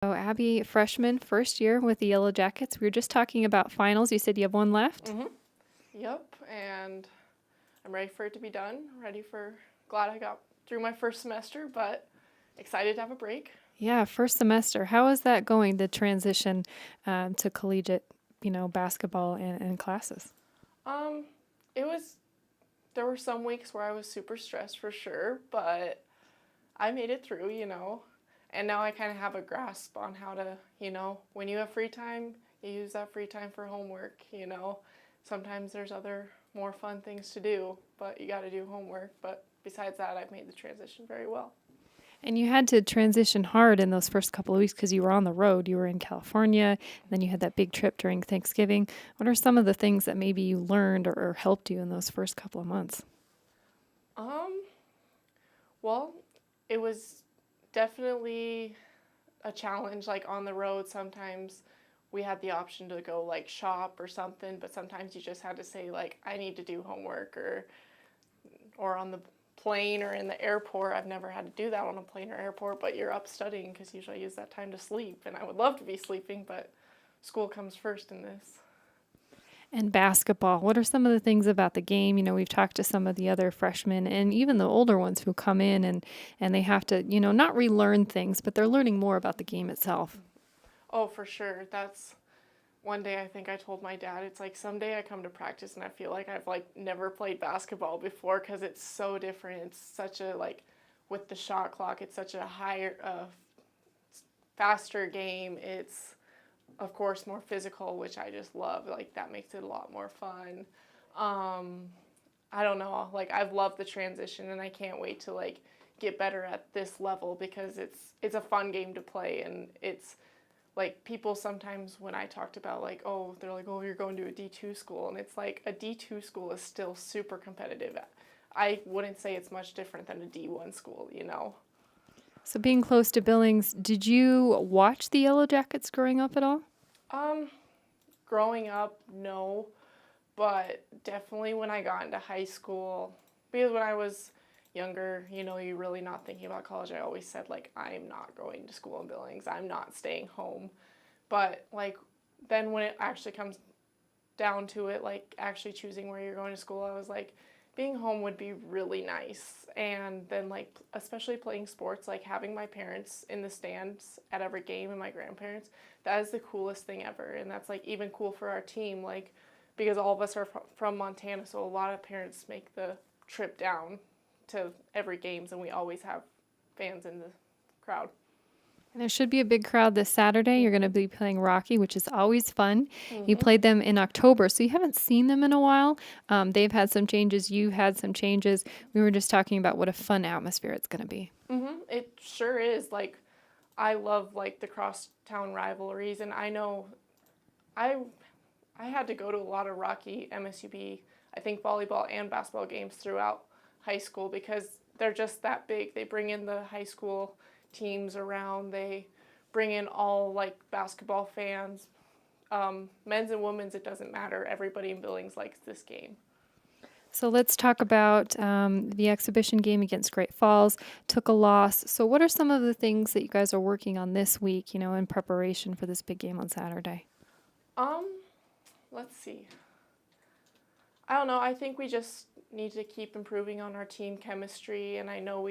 So, Abby, freshman, first year with the Yellow Jackets. We were just talking about finals. You said you have one left. Yep, and I'm ready for it to be done. Glad I got through my first semester, but excited to have a break. Yeah, first semester. How is that going, the transition to collegiate, basketball and classes? Um, it was, there were some weeks where I was super stressed for sure, but I made it through, and now I kind of have a grasp on how to, when you have free time, you use that free time for homework. Sometimes there's other more fun things to do, but you got to do homework. But besides that, I've made the transition very well. And you had to transition hard in those first couple of weeks because you were on the road. You were in California, and then you had that big trip during Thanksgiving. What are some of the things that maybe you learned or helped you in those first couple of months? Um, well, it was definitely a challenge. Like on the road, sometimes we had the option to go like shop or something, but sometimes you just had to say like, I need to do homework, or on the plane or in the airport. I've never had to do that on a plane or airport, but you're up studying because usually I use that time to sleep, and I would love to be sleeping, but school comes first in this. And basketball, what are some of the things about the game? We've talked to some of the other freshmen and even the older ones who come in and they have to, not relearn things, but they're learning more about the game itself. Oh, for sure. That's one day I think I told my dad, it's like someday I come to practice and I feel like I've like never played basketball before because it's so different. It's such a like with the shot clock, it's such a higher, faster game. It's of course more physical, which I just love. Like that makes it a lot more fun. I don't know. Like I've loved the transition, and I can't wait to like get better at this level because it's a fun game to play, and it's like people sometimes when I talked about like, oh, they're like, oh, you're going to a D2 school, and it's like a D2 school is still super competitive. I wouldn't say it's much different than a D1 school. So being close to Billings, did you watch the Yellow Jackets growing up at all? Um, Growing up, no, but definitely when I got into high school, because when I was younger, you're really not thinking about college. I always said like, I'm not going to school in Billings. I'm not staying home. But like then when it actually comes down to it, like actually choosing where you're going to school, I was like, being home would be really nice. And then like especially playing sports, like having my parents in the stands at every game and my grandparents, that is the coolest thing ever. And that's like even cool for our team, like because all of us are from Montana, so a lot of parents make the trip down to every games, and we always have fans in the crowd. And there should be a big crowd this Saturday. You're going to be playing Rocky, which is always fun. You Mm-hmm. played them in October, so you haven't seen them in a while. They've had some changes. You've had some changes. We were just talking about what a fun atmosphere it's going to be. Mm-hmm. It sure is. Like, I love like the crosstown rivalries, and I know I I had to go to a lot of Rocky MSUB, I think volleyball and basketball games throughout high school because they're just that big. They bring in the high school teams around. They bring in all like basketball fans, men's and women's. It doesn't matter. Everybody in Billings likes this game. So let's talk about the exhibition game against Great Falls. Took a loss. So what are some of the things that you guys are working on this week, in preparation for this big game on Saturday? Um, let's see. I don't know. I think we just need to keep improving on our team chemistry, and I know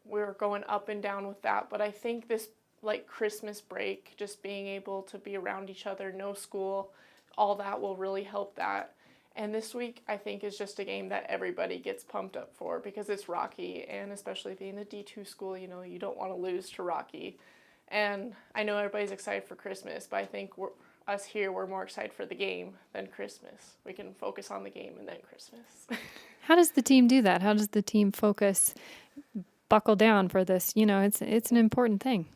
we're going up and down with that, but I think this like Christmas break, just being able to be around each other, no school, all that will really help that. And this week, I think, is just a game that everybody gets pumped up for because it's Rocky, and especially being a D2 school, you don't want to lose to Rocky. And I know everybody's excited for Christmas, but I think us here, we're more excited for the game than Christmas. We can focus on the game and then Christmas. How does the team do that? How does the team focus, buckle down for this? It's an important thing.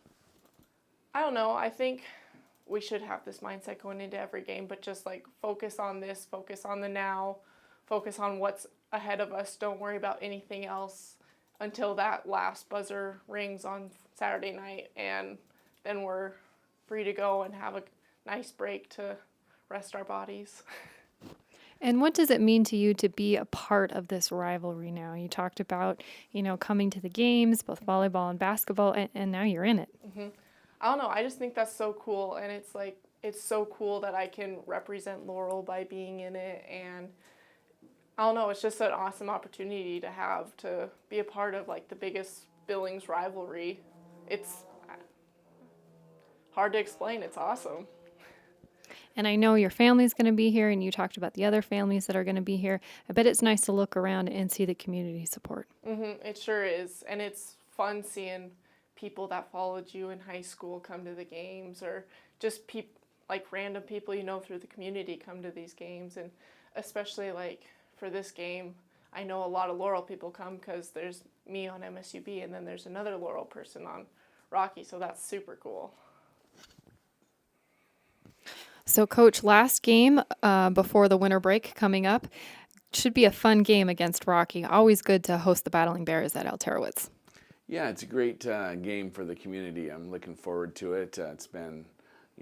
I don't know. I think we should have this mindset going into every game, but just like focus on this, focus on the now, focus on what's ahead of us. Don't worry about anything else until that last buzzer rings on Saturday night, and then we're free to go and have a nice break to rest our bodies. And what does it mean to you to be a part of this rivalry now? You talked about, coming to the games, both volleyball and basketball, and now you're in it. I don't know. I just think that's so cool, and it's like it's so cool that I can represent Laurel by being in it, and I don't know. It's just an awesome opportunity to have to be a part of like the biggest Billings rivalry. It's hard to explain. It's awesome. And I know your family's going to be here, and you talked about the other families that are going to be here. I bet it's nice to look around and see the community support. It sure is, and it's fun seeing people that followed you in high school come to the games, or just like random people you know through the community come to these games, and especially like for this game, I know a lot of Laurel people come because there's me on MSUB, and then there's another Laurel person on Rocky, so that's super cool. So, Coach, last game before the winter break coming up should be a fun game against Rocky. Always good to host the Battling Bears at Alterowitz. Yeah, it's a great game for the community. I'm looking forward to it. It's been,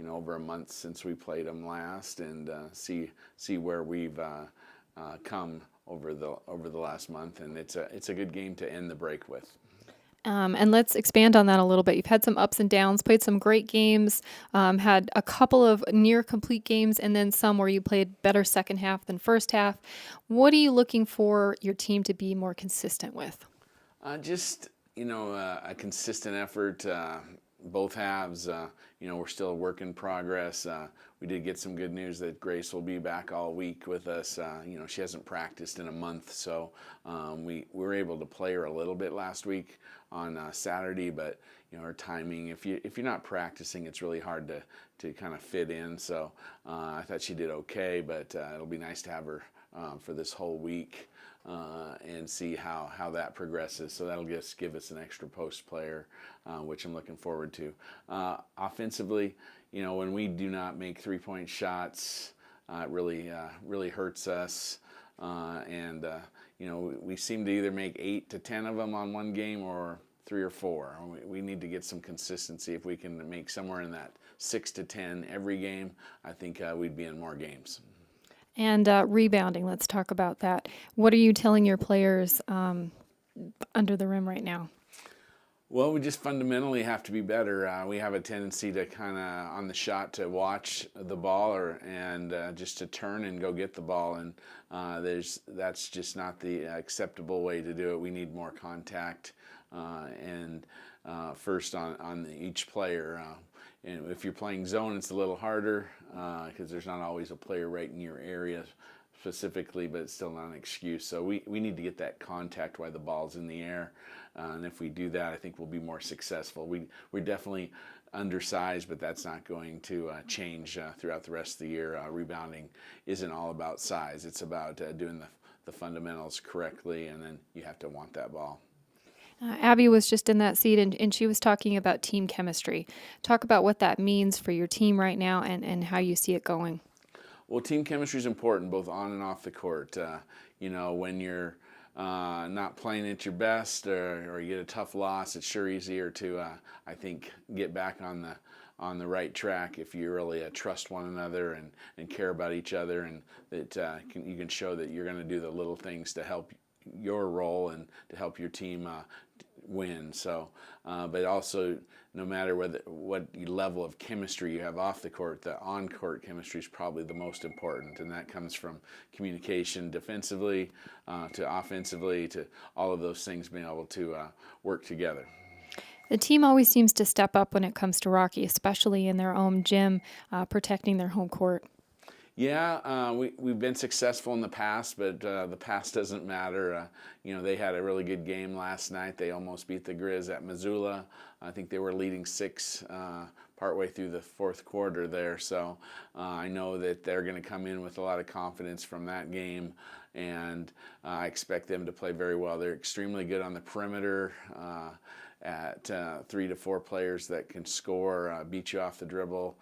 over a month since we played them last, and see where we've come over the last month. And it's a good game to end the break with. And let's expand on that a little bit. You've had some ups and downs, played some great games, had a couple of near complete games, and then some where you played better second half than first half. What are you looking for your team to be more consistent with? Just, a consistent effort. Both halves, we're still a work in progress. We did get some good news that Grace will be back all week with us. She hasn't practiced in a month, so we were able to play her a little bit last week on Saturday, but her timing, if you're not practicing, it's really hard to kind of fit in. So I thought she did okay, but it'll be nice to have her for this whole week. And see how that progresses. So that'll just give us an extra post player, which I'm looking forward to. Offensively, when we do not make three-point shots, it really hurts us. And we seem to either make 8 to 10 of them on one game or 3 or 4. We need to get some consistency. If we can make somewhere in that 6 to 10 every game, I think we'd be in more games. And rebounding, let's talk about that. What are you telling your players under the rim right now? Well, we just fundamentally have to be better. We have a tendency to kind of on the shot to watch the ball and just to turn and go get the ball, and that's just not the acceptable way to do it. We need more contact and first on each player. And if you're playing zone, it's a little harder because there's not always a player right in your area specifically, but it's still not an excuse. So we need to get that contact while the ball's in the air. And if we do that, I think we'll be more successful. We're definitely undersized, but that's not going to change throughout the rest of the year. Rebounding isn't all about size. It's about doing the fundamentals correctly, and then you have to want that ball. Abbie was just in that seat, and she was talking about team chemistry. Talk about what that means for your team right now and how you see it going. Well, team chemistry is important, both on and off the court. When you're not playing at your best or you get a tough loss, it's sure easier to, I think, get back on the right track if you really trust one another and care about each other, and that you can show that you're going to do the little things to help your role and to help your team win. So, but also, no matter what level of chemistry you have off the court, the on-court chemistry is probably the most important, and that comes from communication defensively to offensively to all of those things being able to work together. The team always seems to step up when it comes to Rocky, especially in their own gym, protecting their home court. Yeah, we've been successful in the past, but the past doesn't matter. They had a really good game last night. They almost beat the Grizz at Missoula. I think they were leading 6 partway through the fourth quarter there. So I know that they're going to come in with a lot of confidence from that game, and I expect them to play very well. They're extremely good on the perimeter. At 3 to 4 players that can score, beat you off the dribble.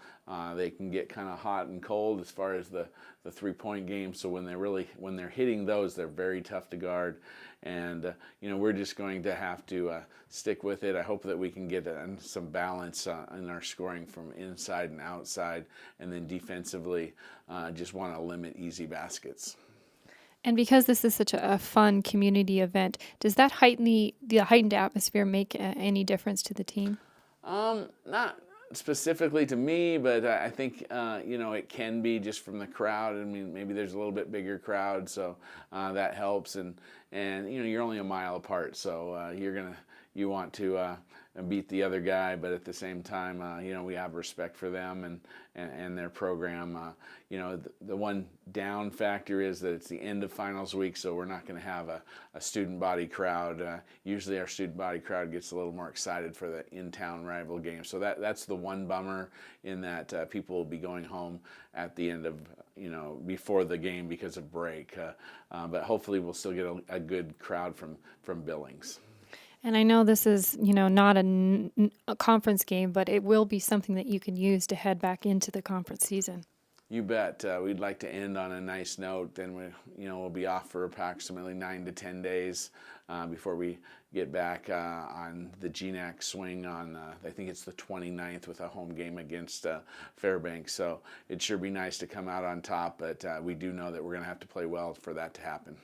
They can get kind of hot and cold as far as the 3-point game. So when they're hitting those, they're very tough to guard. And we're just going to have to stick with it. I hope that we can get some balance in our scoring from inside and outside, and then defensively, just want to limit easy baskets. And because this is such a fun community event, does that heightened atmosphere make any difference to the team? Not specifically to me, but I think it can be just from the crowd. I mean, maybe there's a little bit bigger crowd, so that helps. And you're only a mile apart, so you want to beat the other guy, but at the same time, we have respect for them and their program. The one down factor is that it's the end of finals week, so we're not going to have a student body crowd. Usually our student body crowd gets a little more excited for the in-town rival game. So that's the one bummer, in that people will be going home at the end of, before the game because of break. But hopefully we'll still get a good crowd from Billings. And I know this is, not a conference game, but it will be something that you can use to head back into the conference season. You bet. We'd like to end on a nice note. Then we'll be off for approximately 9 to 10 days before we get back on the GNAC swing on, I think it's the 29th, with a home game against Fairbanks. So it'd sure be nice to come out on top, but we do know that we're going to have to play well for that to happen.